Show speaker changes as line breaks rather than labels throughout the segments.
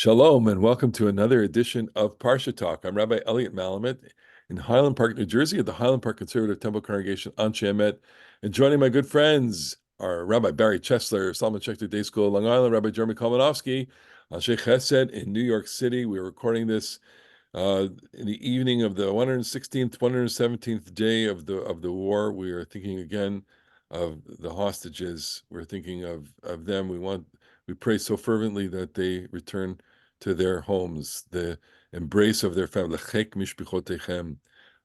Shalom and welcome to another edition of Parsha Talk. I'm Rabbi Elliot Malamet in Highland Park, New Jersey at the Highland Park Conservative Temple Congregation Anshe Emet. And joining my good friends are Rabbi Barry Chesler, Solomon Schechter Day School, Long Island, Rabbi Jeremy Kalmanovsky, Anshe Chesed in New York City. We're recording this in the evening of the 116th, 117th day of the war. We are thinking again of the hostages. We're thinking of them. We pray so fervently that they return to their homes, the embrace of their family.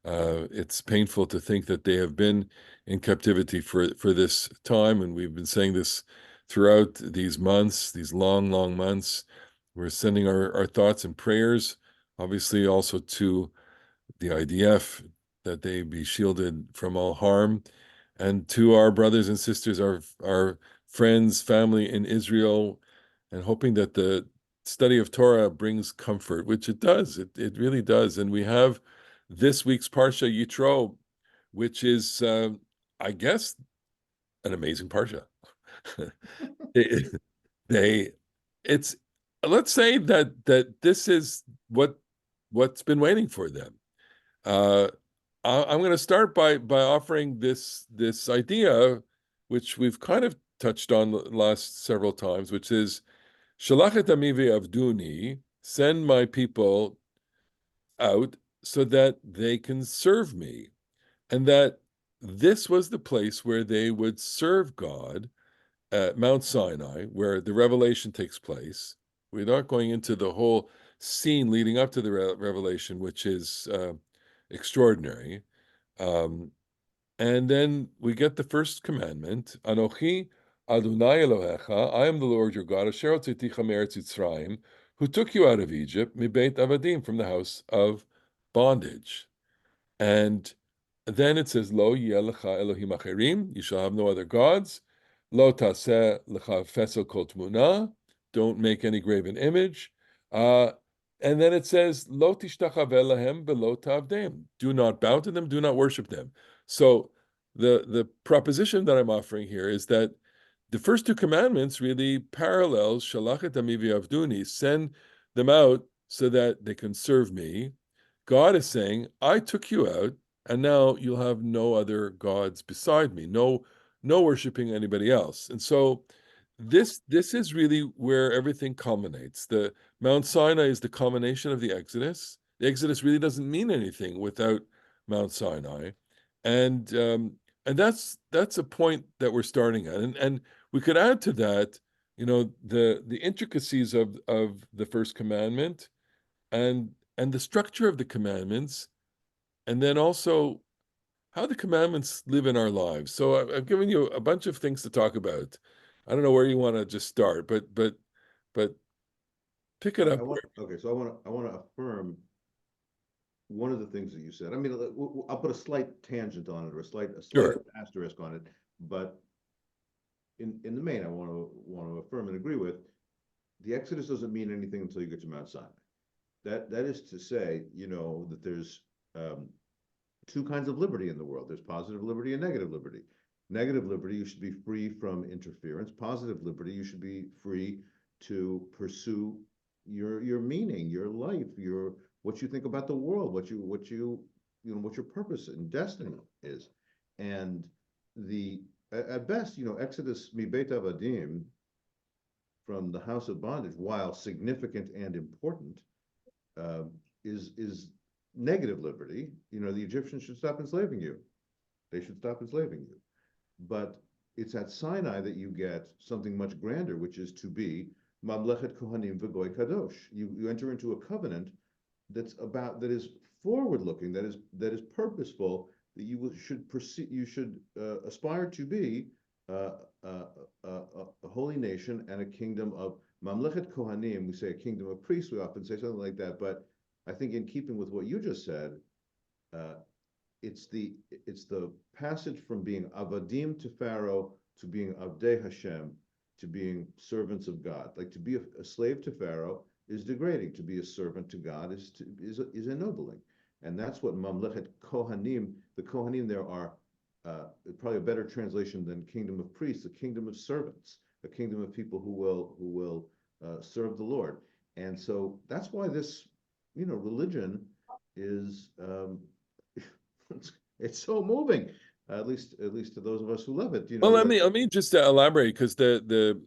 It's painful to think that they have been in captivity for this time, and we've been saying this throughout these months, these long, long months. We're sending our thoughts and prayers, obviously also to the IDF, that they be shielded from all harm, and to our brothers and sisters, our friends, family in Israel, and hoping that the study of Torah brings comfort, which it does. It really does. And we have this week's Parasha Yitro, which is, I guess, an amazing Parsha. It- they, it's let's say that this is what's been waiting for them. Uh, I'm going to start by offering this idea, which we've kind of touched on the last several times, which is Shalachet ami ve'avduni, send my people out so that they can serve me, and that this was the place where they would serve God at Mount Sinai, where the revelation takes place. We're not going into the whole scene leading up to the revelation, which is extraordinary. Um, and then we get the first commandment, Anochi Adonai Elohecha, I am the Lord your God, Asher hotziticha me'eretz Yitzrayim, who took you out of Egypt, mibeit avadim, from the house of bondage. And then it says, Lo yeh lecha Elohim acherim, you shall have no other gods. Lo taseh lecha fesel kol tmuna, don't make any graven image. Uh, and then it says, Lo tishtachave lahem velo tavdem, do not bow to them, do not worship them. So the proposition that I'm offering here is that the first two commandments really parallels Shalachet ami v'avduni, send them out so that they can serve me. God is saying, I took you out, and now you'll have no other gods beside me, no worshiping anybody else. And so this is really where everything culminates. The Mount Sinai is the culmination of the Exodus. The Exodus really doesn't mean anything without Mount Sinai. And that's a point that we're starting at. And we could add to that, the intricacies of the first commandment and the structure of the commandments, and then also how the commandments live in our lives. So I've given you a bunch of things to talk about. I don't know where you want to just start, but pick it up.
So I want to affirm one of the things that you said. I mean, I'll put a slight tangent on it, or a slight
Sure.
asterisk on it, but in the main, I want to affirm and agree with the Exodus doesn't mean anything until you get to Mount Sinai. That is to say, that there's two kinds of liberty in the world. There's positive liberty and negative liberty. Negative liberty, you should be free from interference. Positive liberty, you should be free to pursue your meaning, your life, your what you think about the world, what your purpose and destiny is. And the at best, Exodus mi beit avadim, from the house of bondage, while significant and important, uh, is negative liberty. The Egyptians should stop enslaving you. They should stop enslaving you. But it's at Sinai that you get something much grander, which is to be Mamlechet Kohanim v'Goy Kadosh. You enter into a covenant that is forward looking, that is purposeful, that you should proceed, you should aspire to be uh, a holy nation and a kingdom of Mamlechet Kohanim. We say a kingdom of priests. We often say something like that, but I think in keeping with what you just said, uh, it's the passage from being avadim to Pharaoh to being avdei Hashem, to being servants of God. Like, to be a slave to Pharaoh is degrading. To be a servant to God is ennobling, and that's what Mamlechet Kohanim. The Kohanim there are probably a better translation than kingdom of priests, a kingdom of servants, a kingdom of people who will serve the Lord. And so that's why this, religion is it's so moving, at least to those of us who love it.
Well, let me just elaborate, because the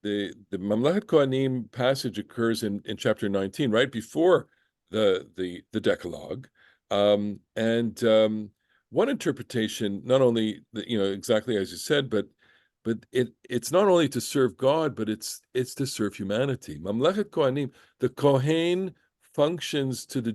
Mamlechet Kohanim passage occurs in chapter 19, right before the Decalogue, and one interpretation, not only exactly as you said, but it's not only to serve God, but it's to serve humanity. Mamlechet Kohanim, the Kohen functions to the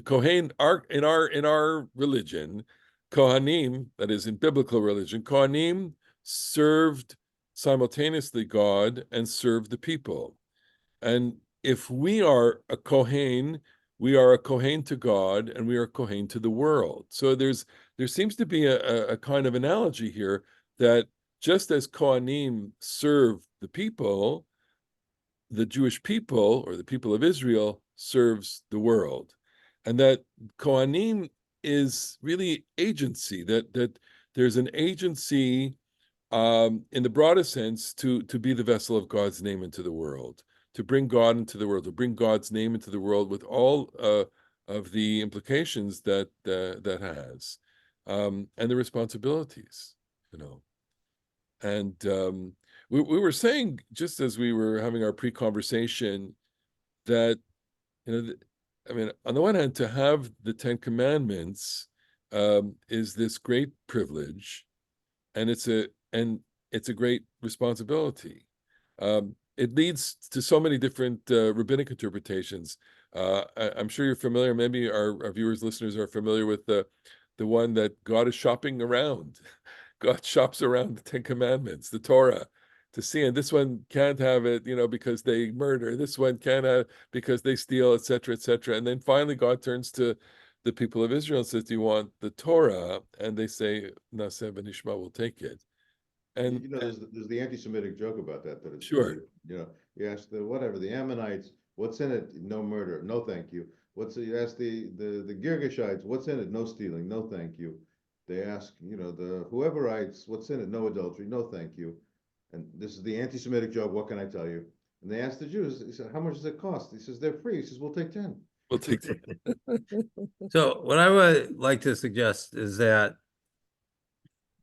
Kohen are in our religion, Kohanim, that is in biblical religion, Kohanim served simultaneously God and served the people. And if we are a Kohen, we are a Kohen to God and we are a Kohen to the world. So there seems to be a kind of analogy here, that just as Kohanim serve the people, the Jewish people, or the people of Israel, serves the world. And that Kohanim is really agency, that there's an agency, in the broadest sense, to be the vessel of God's name into the world, to bring God into the world, to bring God's name into the world, with all of the implications that has, and the responsibilities, you know. And we were saying, just as we were having our pre-conversation, that, I mean, on the one hand, to have the Ten Commandments is this great privilege, and it's a great responsibility. It leads to so many different rabbinic interpretations. I'm sure you're familiar. Maybe our viewers, listeners are familiar with the one that God is shopping around. God shops around the Ten Commandments, the Torah, to see. And this one can't have it, because they murder. This one can't have because they steal, etc., etc. And then finally, God turns to the people of Israel and says, "Do you want the Torah?" And they say, "Naseh v'nishma, we'll take it." And
there's the anti-Semitic joke about that it's
sure,
you ask the Ammonites, what's in it? No murder, no thank you. You ask the Girgashites, what's in it? No stealing, no thank you. They ask, the whoever'ites, what's in it? No adultery, no thank you. And this is the anti-Semitic joke, what can I tell you? And they ask the Jews, he said, how much does it cost? He says, they're free. He says, we'll take 10.
we'll take it.
So what I would like to suggest is that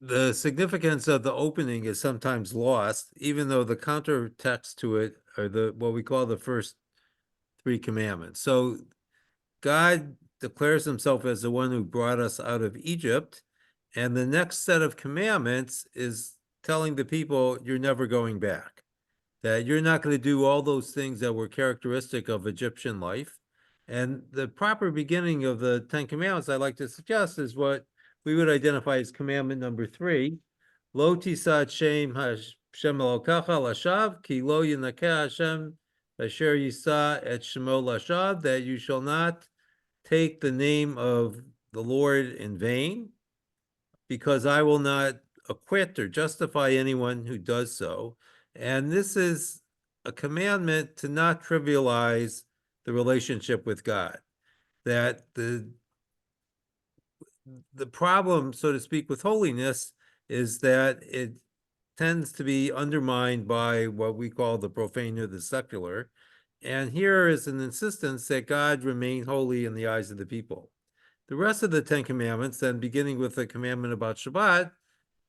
the significance of the opening is sometimes lost, even though the counter text to it are what we call the first three commandments. So God declares himself as the one who brought us out of Egypt, and the next set of commandments is telling the people, you're never going back, that you're not going to do all those things that were characteristic of Egyptian life. And the proper beginning of the Ten Commandments, I like to suggest, is what we would identify as commandment number 3. Lo tisad shem Hashem Elokecha lashav, ki lo yinakeh Hashem asher yisa et shemo lashav, that you shall not take the name of the Lord in vain, because I will not acquit or justify anyone who does so. And this is a commandment to not trivialize the relationship with God. That the problem, so to speak, with holiness is that it tends to be undermined by what we call the profane or the secular. And here is an insistence that God remain holy in the eyes of the people. The rest of the Ten Commandments, then beginning with the commandment about Shabbat,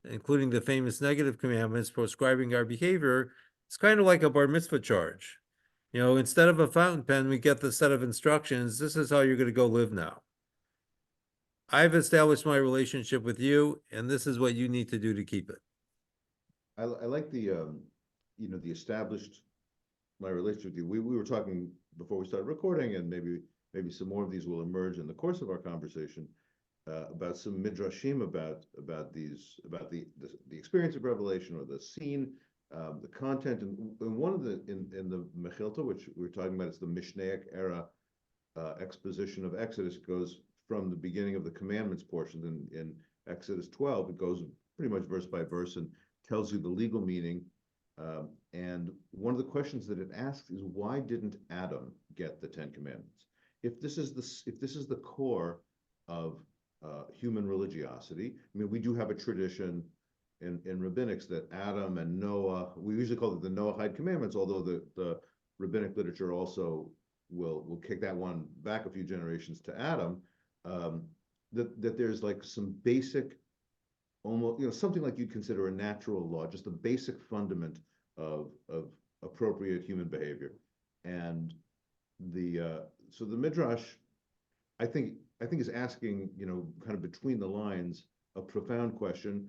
including the famous negative commandments prescribing our behavior, it's kind of like a bar mitzvah charge. Instead of a fountain pen, we get the set of instructions. This is how you're going to go live now. I've established my relationship with you, and this is what you need to do to keep it.
I like the established my relationship with you. We were talking before we started recording, and maybe some more of these will emerge in the course of our conversation, about some midrashim about the experience of revelation, or the scene, the content, and one of in the Mechilta, which we were talking about, it's the Mishnaic era exposition of Exodus. It goes from the beginning of the commandments portion in Exodus 12. It goes pretty much verse by verse and tells you the legal meaning. And one of the questions that it asks is, why didn't Adam get the Ten Commandments? If this is the core of human religiosity, I mean, we do have a tradition in rabbinics that Adam and Noah, we usually call it the Noahide commandments, although the rabbinic literature also will kick that one back a few generations to Adam, that there's like some basic, almost, something like you'd consider a natural law, just a basic fundament of appropriate human behavior. And so the Midrash, I think is asking, kind of between the lines, a profound question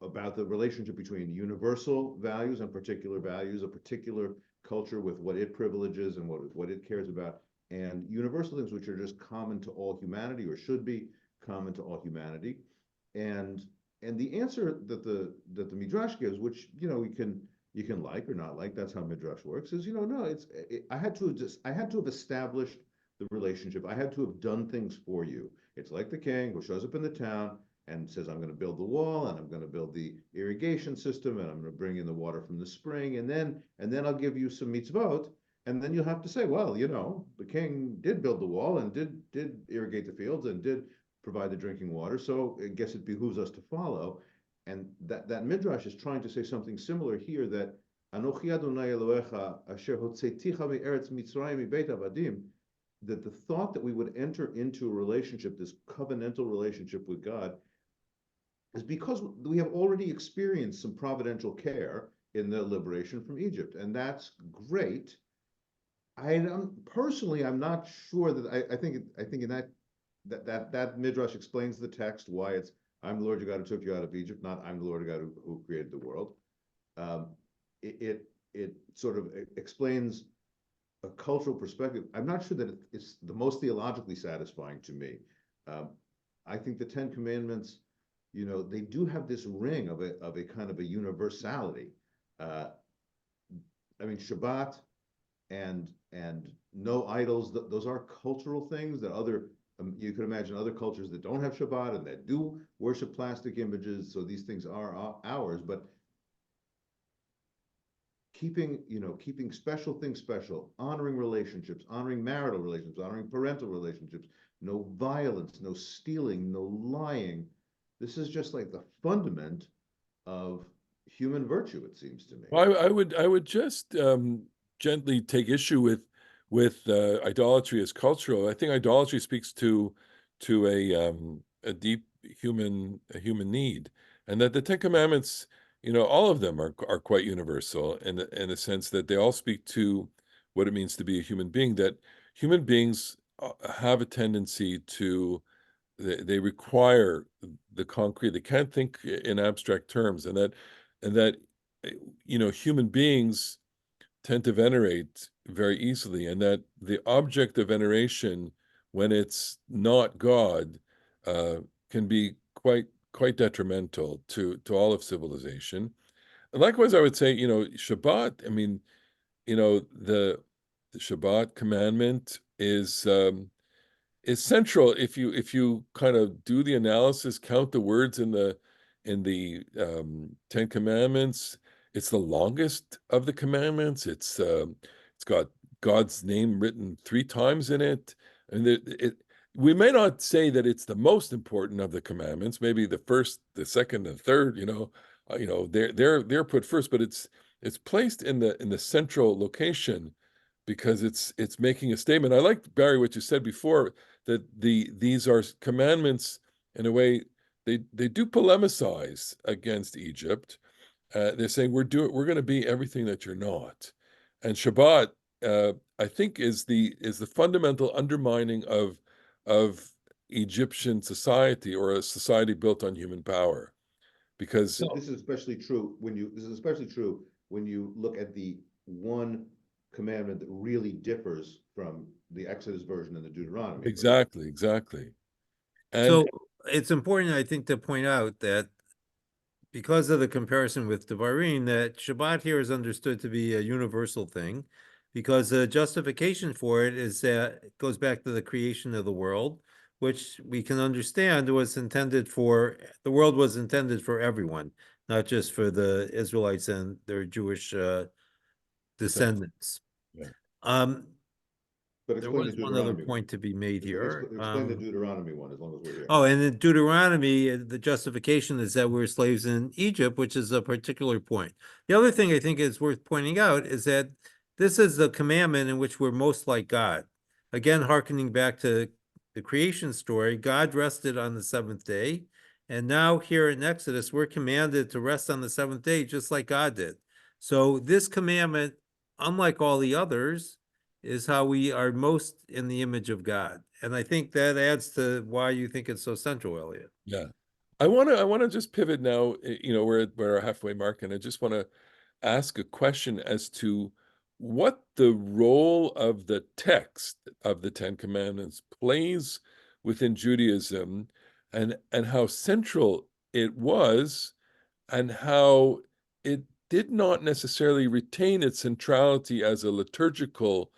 about the relationship between universal values and particular values, a particular culture with what it privileges and what it cares about, and universal things which are just common to all humanity, or should be common to all humanity. And the answer that the Midrash gives, which you can like or not like, that's how Midrash works, is no, I had to have established the relationship. I had to have done things for you. It's like the king who shows up in the town and says, I'm going to build the wall, and I'm going to build the irrigation system, and I'm going to bring in the water from the spring, and then I'll give you some mitzvot, and then you'll have to say, well, the king did build the wall and did irrigate the fields and did provide the drinking water, so I guess it behooves us to follow. And that Midrash is trying to say something similar here, that Anochi Adonai Elohecha asher hotzeiticha me'eretz Mitzrayim mibeit avadim, that the thought that we would enter into a relationship, this covenantal relationship with God, is because we have already experienced some providential care in the liberation from Egypt, and that's great. Personally, I'm not sure that I think in that Midrash explains the text, why it's I'm the Lord your God who took you out of Egypt, not I'm the Lord your God who created the world. It sort of explains a cultural perspective. I'm not sure that it's the most theologically satisfying to me. I think the Ten Commandments, they do have this ring of a kind of a universality. Shabbat and no idols, those are cultural things that you could imagine other cultures that don't have Shabbat and that do worship plastic images. So these things are ours, but keeping special things special, honoring relationships, honoring marital relationships, honoring parental relationships, no violence, no stealing, no lying. This is just like the fundament of human virtue, it seems to me.
Well, I would just gently take issue with idolatry as cultural. I think idolatry speaks to a deep human need, and that the Ten Commandments, all of them are quite universal in the sense that they all speak to what it means to be a human being. That human beings have a tendency to they require the concrete. They can't think in abstract terms, and that human beings tend to venerate very easily, and that the object of veneration, when it's not God, can be quite detrimental to all of civilization. And likewise, I would say, Shabbat. I mean, the Shabbat commandment is central. If you kind of do the analysis, count the words in the Ten Commandments, it's the longest of the commandments. It's got God's name written 3 times in it, and we may not say that it's the most important of the commandments. Maybe the first, the second, and third. They're put first, but it's placed in the central location because it's making a statement. I like, Barry, what you said before, that these are commandments in a way. They do polemicize against Egypt. They're saying we're going to be everything that you're not, and Shabbat, I think, is the fundamental undermining of Egyptian society, or a society built on human power, because
this is especially true when you look at the one commandment that really differs from the Exodus version and the Deuteronomy
exactly. And
so it's important, I think, to point out that because of the comparison with Devarim, that Shabbat here is understood to be a universal thing, because the justification for it is that it goes back to the creation of the world, which we can understand the world was intended for everyone, not just for the Israelites and their Jewish descendants.
Yeah.
But
There
explain
was
the
one other
Deuteronomy
point to be made here.
Explain the Deuteronomy one, as long as we're here.
Oh, and in Deuteronomy, the justification is that we're slaves in Egypt, which is a particular point. The other thing I think is worth pointing out is that this is the commandment in which we're most like God. Again, hearkening back to the creation story, God rested on the seventh day. And now here in Exodus, we're commanded to rest on the seventh day, just like God did. So this commandment, unlike all the others, is how we are most in the image of God. And I think that adds to why you think it's so central, Elliot.
Yeah. I want to just pivot now, we're at our halfway mark, and I just want to ask a question as to what the role of the text of the Ten Commandments plays within Judaism, and how central it was, and how it did not necessarily retain its centrality as a liturgical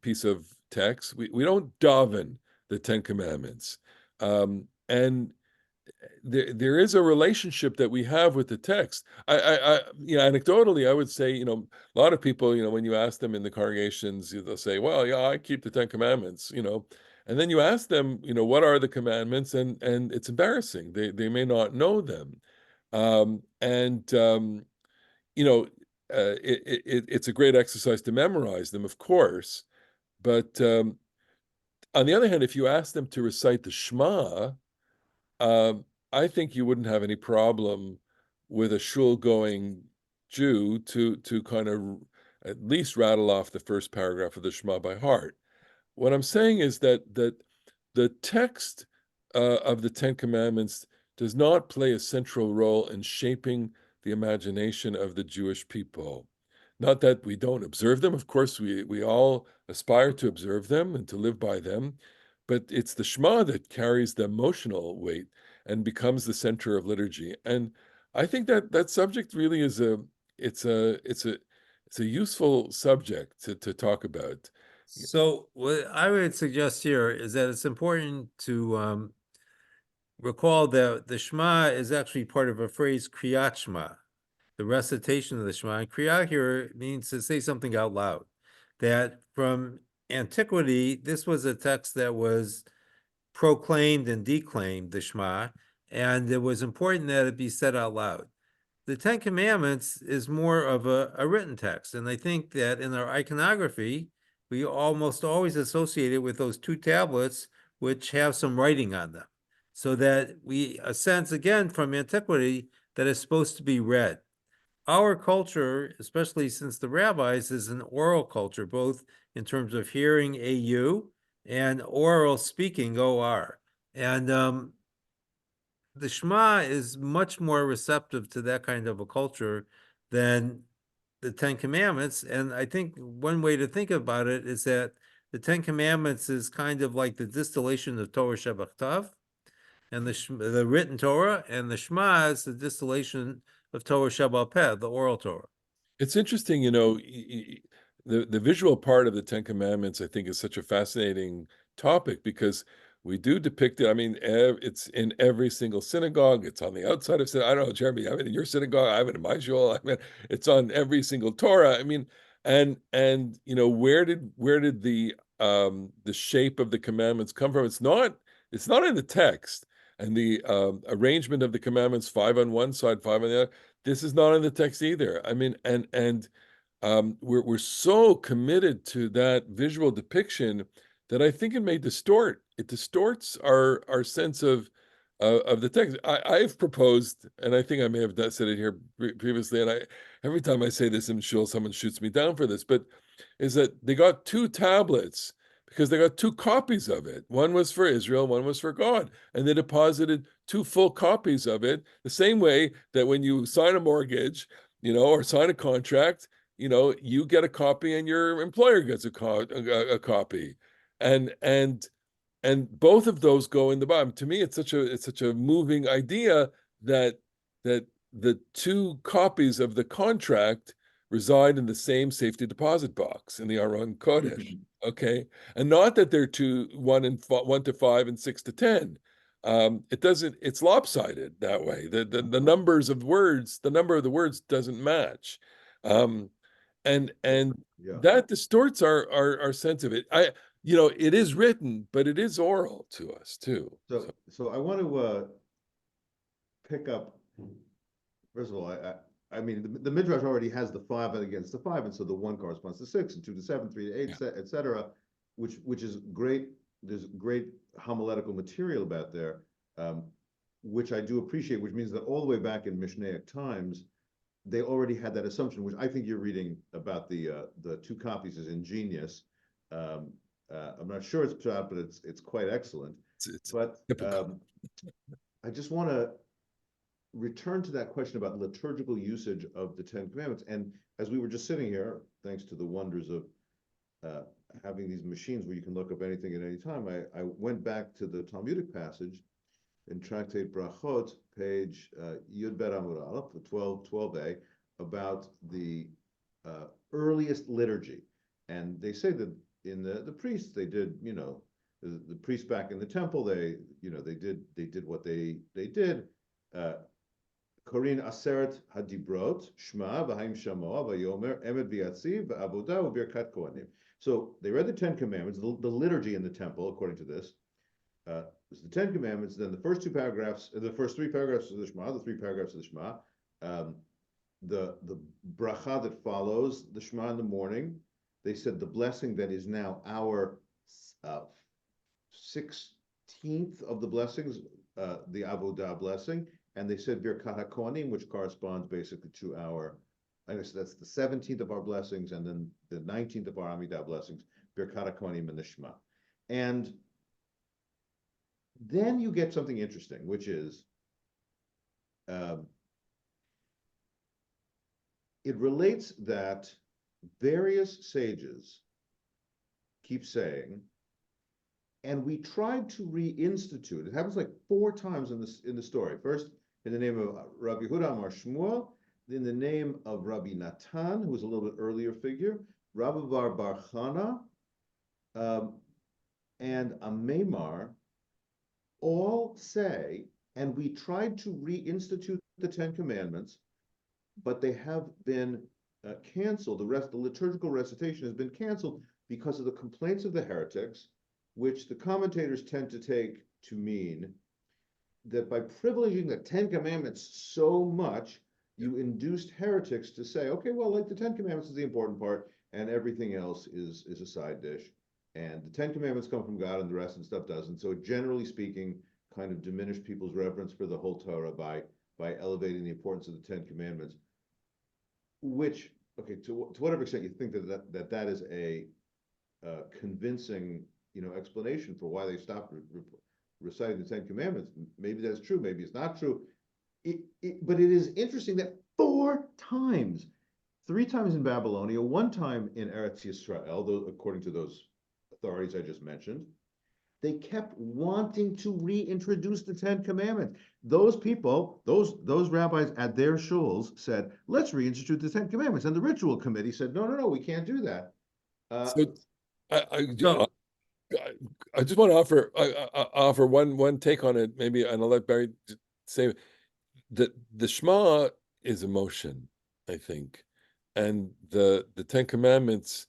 piece of text. We don't daven the Ten Commandments. And there is a relationship that we have with the text. Anecdotally, I would say, a lot of people, when you ask them in the congregations, they'll say, well, yeah, I keep the Ten Commandments, and then you ask them, what are the commandments? And it's embarrassing. They may not know them. And it's a great exercise to memorize them, of course. But on the other hand, if you ask them to recite the Shma, um, I think you wouldn't have any problem with a shul-going Jew to kind of at least rattle off the first paragraph of the Shema by heart. What I'm saying is that the text of the Ten Commandments does not play a central role in shaping the imagination of the Jewish people. Not that we don't observe them. Of course, we all aspire to observe them and to live by them, but it's the Shema that carries the emotional weight and becomes the center of liturgy. And I think that subject really is it's a useful subject to talk about.
So what I would suggest here is that it's important to recall that the Shema is actually part of a phrase, Kriyat Shema, the recitation of the Shema. And Kriyat here means to say something out loud. That from antiquity, this was a text that was proclaimed and declaimed, the Shema, and it was important that it be said out loud. The Ten Commandments is more of a written text, and I think that in our iconography, we almost always associate it with those two tablets which have some writing on them, so that we a sense again from antiquity that it's supposed to be read. Our culture, especially since the rabbis, is an oral culture, both in terms of hearing AU and oral speaking OR. And the Shema is much more receptive to that kind of a culture than the Ten Commandments. And I think one way to think about it is that the Ten Commandments is kind of like the distillation of Torah Shabbat, and the written Torah, and the Shema is the distillation of Torah Shabbat Peh, the oral Torah.
It's interesting, the visual part of the Ten Commandments, I think, is such a fascinating topic because we do depict it. I mean, it's in every single synagogue. It's on the outside of synagogue. I don't know, Jeremy, you have it in your synagogue. I have it in my shul. I mean, it's on every single Torah. I mean, and where did the shape of the commandments come from? It's not in the text, and the arrangement of the commandments, 5 on one side, 5 on the other. This is not in the text either. I mean, and we're so committed to that visual depiction that I think it distorts our sense of the text. I've proposed, and I think I may have said it here previously, and every time I say this in shul, someone shoots me down for this, but is that they got two tablets because they got two copies of it. One was for Israel, one was for God, and they deposited two full copies of it, the same way that when you sign a mortgage, or sign a contract, you get a copy and your employer gets a copy, and both of those go in the bottom. To me, it's such a moving idea that the two copies of the contract reside in the same safety deposit box in the Aron Kodesh. Okay, and not that they're 1 to 5 and 6 to 10. It doesn't. It's lopsided that way. The numbers of words, the number of the words doesn't match, and
Yeah.
that distorts our sense of it. It is written, but it is oral to us too.
So I want to pick up. First of all, I mean, the Midrash already has the 5 against the 5, and so the 1 corresponds to 6, and 2 to 7, 3 to 8, etc., which is great. There's great homiletical material about there, which I do appreciate, which means that all the way back in Mishnaic times, they already had that assumption, which I think you're reading about the 2 copies is ingenious. I'm not sure it's pshat, but it's quite excellent.
It's
But
typical.
I just want to return to that question about liturgical usage of the 10 Commandments. And as we were just sitting here, thanks to the wonders of having these machines where you can look up anything at any time, I went back to the Talmudic passage in Tractate Brachot, page Yud Bet Amud Aleph, 12a, about the earliest liturgy. And they say that in the priests, they did, the priests back in the temple, they did what they did. Korin Aseret Hadibrot, Shma, V'haim Shamoa, V'yomer, Emet V'yatziv, V'avodah, V'birkat Kohanim. So they read the 10 Commandments, the liturgy in the temple, according to this. It's the 10 Commandments, then the first 3 paragraphs of the Shema, the 3 paragraphs of the Shema, the bracha that follows the Shema in the morning. They said the blessing that is now our 16th of the blessings, the Avodah blessing, and they said Birkat HaKohanim, which corresponds basically to our, I guess that's the 17th of our blessings, and then the 19th of our Amidah blessings, Birkat HaKohanim and the Shema. And then you get something interesting, which is it relates that various sages keep saying, and we tried to reinstitute. It happens like 4 times in the story. First, in the name of Rabbi Huda Amar Shmuel, in the name of Rabbi Natan, who was a little bit earlier figure, Rabbi Bar Chana, and Amemar, all say, and we tried to reinstitute the 10 Commandments, but they have been canceled. The liturgical recitation has been canceled because of the complaints of the heretics, which the commentators tend to take to mean that by privileging the 10 Commandments so much, you induced heretics to say, okay, well, like the 10 Commandments is the important part, and everything else is a side dish. And the 10 Commandments come from God, and the rest of the stuff doesn't. So generally speaking, kind of diminished people's reverence for the whole Torah by elevating the importance of the 10 Commandments. Which, okay, to whatever extent you think that is a convincing, explanation for why they stopped reciting the 10 Commandments. Maybe that's true. Maybe it's not true. But it is interesting that 4 times, 3 times in Babylonia, 1 time in Eretz Yisrael, according to those authorities I just mentioned, they kept wanting to reintroduce the 10 Commandments. Those people, those rabbis at their shuls said, let's reinstitute the 10 Commandments. And the ritual committee said, no, we can't do that.
So I just want to offer one take on it, maybe, and I'll let Barry say that the Shema is emotion, I think, and the 10 Commandments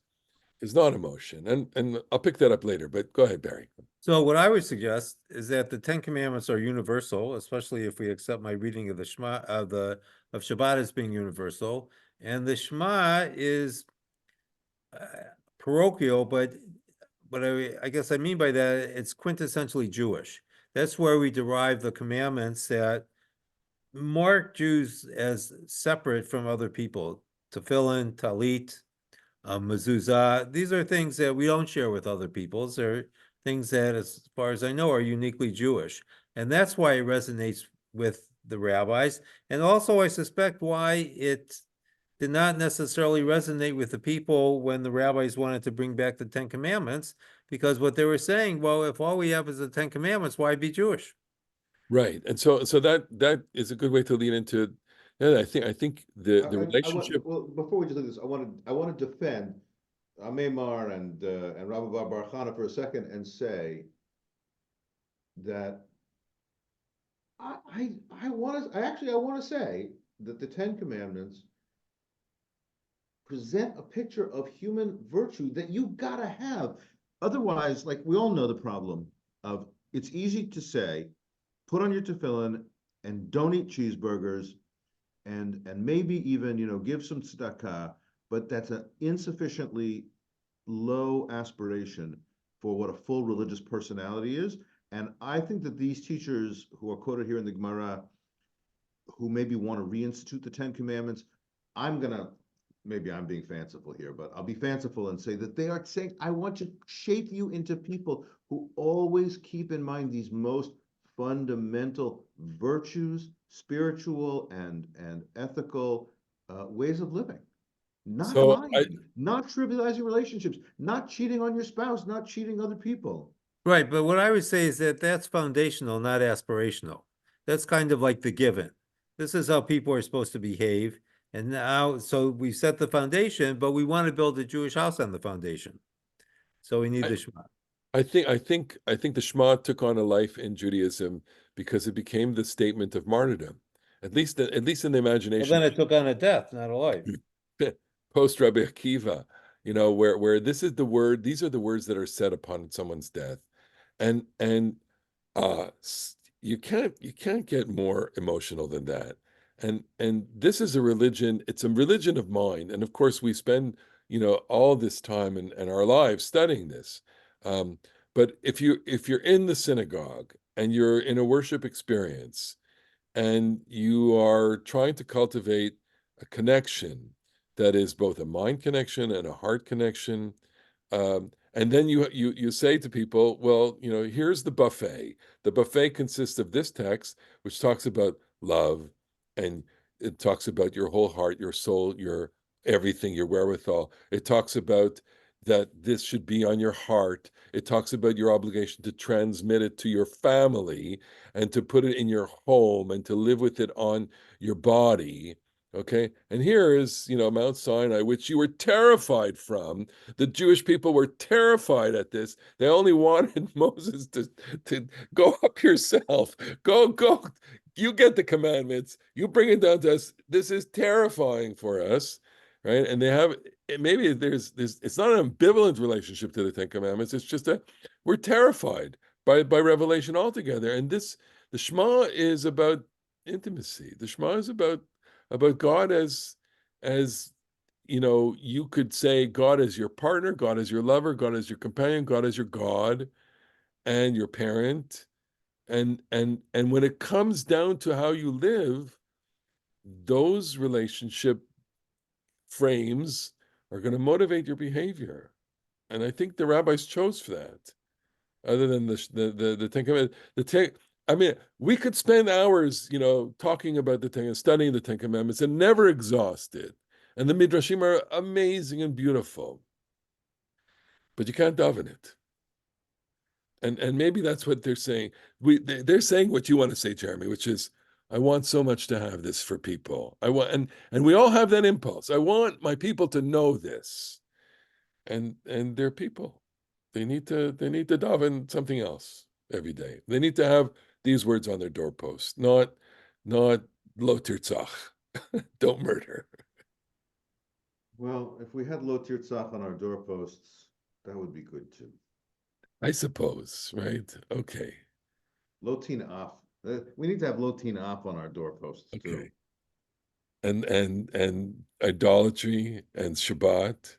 is not emotion, and I'll pick that up later. But go ahead, Barry.
So what I would suggest is that the 10 Commandments are universal, especially if we accept my reading of the Shema of Shabbat as being universal, and the Shema is parochial, but I guess I mean by that it's quintessentially Jewish. That's where we derive the commandments that mark Jews as separate from other people. Tefillin, talit, mezuzah. These are things that we don't share with other peoples. They're things that, as far as I know, are uniquely Jewish. And that's why it resonates with the rabbis. And also, I suspect why it did not necessarily resonate with the people when the rabbis wanted to bring back the 10 Commandments, because what they were saying, well, if all we have is the 10 Commandments, why be Jewish?
Right. And so that is a good way to lead into, I think the relationship.
Well, before we just leave this, I want to defend Amemar and Rabbi Bar Chana for a second and say that I want to say that the 10 Commandments present a picture of human virtue that you gotta have. Otherwise, like we all know the problem of, it's easy to say, put on your tefillin and don't eat cheeseburgers and maybe even, give some tzedakah, but that's an insufficiently low aspiration for what a full religious personality is. And I think that these teachers who are quoted here in the Gemara, who maybe want to reinstitute the Ten Commandments, maybe I'm being fanciful here, but I'll be fanciful and say that they are saying, I want to shape you into people who always keep in mind these most fundamental virtues, spiritual and ethical ways of living. Not
So
lying, not trivializing relationships, not cheating on your spouse, not cheating other people.
Right, but what I would say is that that's foundational, not aspirational. That's kind of like the given. This is how people are supposed to behave. And now, so we set the foundation, but we want to build a Jewish house on the foundation. So we need
I,
the Shema.
I think the Shema took on a life in Judaism because it became the statement of martyrdom, at least in the
Well,
imagination.
then it took on a death, not a life.
Post Rabbi Akiva, where this is the word, these are the words that are said upon someone's death, and uh, you can't get more emotional than that. And this is a religion. It's a religion of mind, and of course we spend all this time and our lives studying this. Um, but if you're in the synagogue and you're in a worship experience and you are trying to cultivate a connection that is both a mind connection and a heart connection. And then you say to people, well, here's the buffet. The buffet consists of this text, which talks about love, and it talks about your whole heart, your soul, your everything, your wherewithal. It talks about that this should be on your heart. It talks about your obligation to transmit it to your family and to put it in your home and to live with it on your body. Okay. And here is, Mount Sinai, which you were terrified from. The Jewish people were terrified at this. They only wanted Moses to go up yourself. Go. You get the commandments. You bring it down to us. This is terrifying for us. Right. And they have, maybe there's it's not an ambivalent relationship to the Ten Commandments. It's just we're terrified by revelation altogether. And the Shema is about intimacy. The Shema is about God as you could say God as your partner, God as your lover, God as your companion, God as your God and your parent. And when it comes down to how you live, those relationship frames are going to motivate your behavior. And I think the rabbis chose for that. Other than the Ten Commandments, I mean, we could spend hours, talking about the Ten, studying the Ten Commandments, and never exhaust it. And the Midrashim are amazing and beautiful, but you can't daven it. And maybe that's what they're saying. They're saying what you want to say, Jeremy, which is, I want so much to have this for people. I want, and we all have that impulse. I want my people to know this, and they're people. They need to daven something else every day. They need to have these words on their doorpost, not lo tirtzach, don't murder.
Well, if we had lo tirtzach on our doorposts, that would be good too.
I suppose, right? Okay.
Lo tinaf. We need to have lo tinaf on our doorposts too.
Okay. And idolatry and Shabbat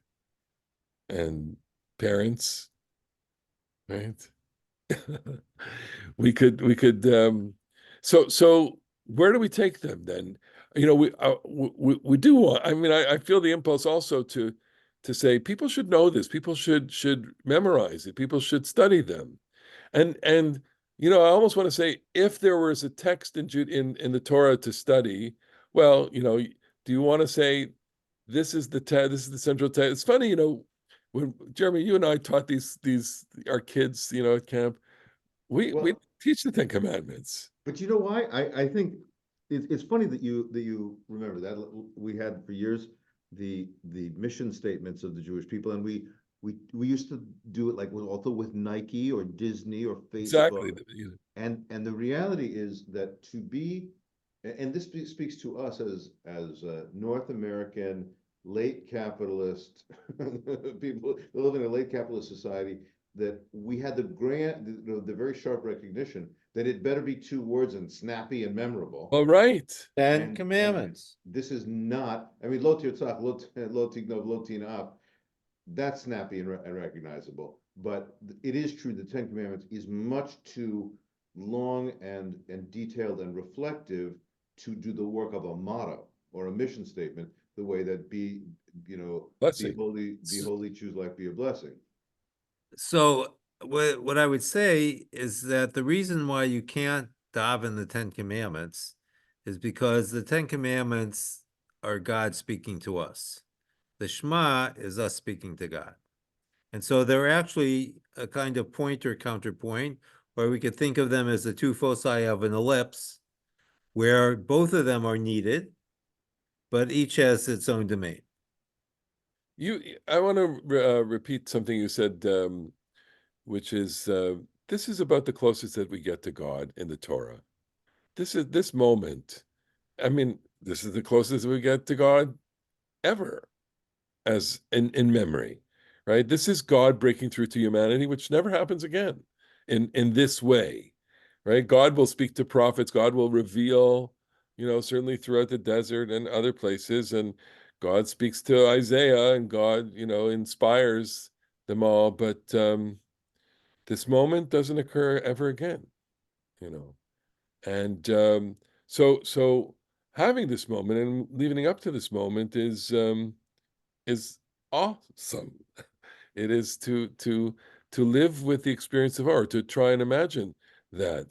and parents, right? we could so where do we take them then? We do want, I mean, I feel the impulse also to say people should know this, people should memorize it, people should study them. And I almost want to say, if there was a text in the Torah to study, well, do you want to say this is the central text? It's funny, when Jeremy, you and I taught these our kids, at camp, we teach the Ten Commandments.
But you know why? I think it's funny that you remember that. We had for years the mission statements of the Jewish people, and we used to do it like also with Nike or Disney or Facebook.
Exactly.
And the reality is that to be, and this speaks to us as North American late capitalist people who live in a late capitalist society, that we had the very sharp recognition that it better be 2 words and snappy and memorable.
All right.
Ten
And
Commandments.
this is not, I mean, lo tirtzach, lo tignov, lo tinaf, that's snappy and recognizable. But it is true, the Ten Commandments is much too long and detailed and reflective to do the work of a motto or a mission statement, the way that be
Blessing.
holy, choose life, be a blessing.
So what I would say is that the reason why you can't daven the Ten Commandments is because the Ten Commandments are God speaking to us. The Shema is us speaking to God. And so they're actually a kind of point or counterpoint, or we could think of them as the two foci of an ellipse, where both of them are needed, but each has its own domain.
I want to repeat something you said, which is this is about the closest that we get to God in the Torah. This moment. I mean, this is the closest we get to God ever, as in memory, right? This is God breaking through to humanity, which never happens again in this way, right? God will speak to prophets. God will reveal, certainly throughout the desert and other places, and God speaks to Isaiah, and God, inspires them all. But this moment doesn't occur ever again, and so having this moment and leading up to this moment is awesome. It is to live with the experience of art, to try and imagine that.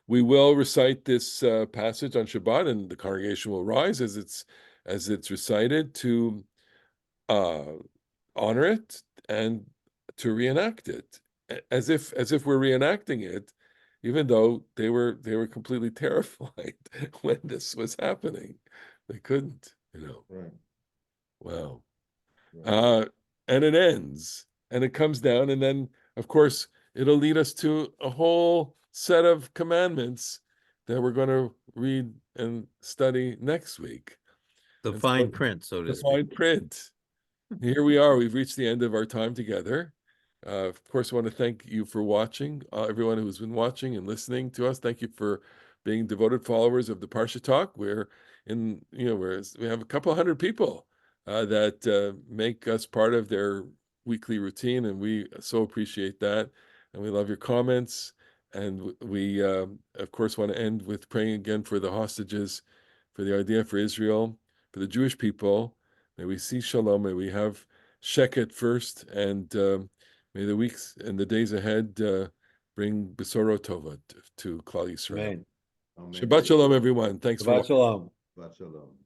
We will recite this passage on Shabbat, and the congregation will rise as it's recited to honor it and to reenact it, as if we're reenacting it, even though they were completely terrified when this was happening. They couldn't,
Right.
Wow.
Right.
And it ends, and it comes down, and then, of course, it'll lead us to a whole set of commandments that we're going to read and study next week.
The
And
fine
so,
print, so to
the
speak.
fine print. Here we are. We've reached the end of our time together. Of course, I want to thank you for watching. Everyone who's been watching and listening to us, thank you for being devoted followers of the Parasha Talk. We have a couple hundred people that make us part of their weekly routine, and we so appreciate that. And we love your comments. And we, of course, want to end with praying again for the hostages, for the idea for Israel, for the Jewish people. May we see shalom. May we have sheket first, and may the weeks and the days ahead bring besorot tovot to Klal Yisrael.
Amen.
Amen.
Shabbat shalom, everyone. Thanks for
Shabbat
watching.
shalom.
Shabbat shalom.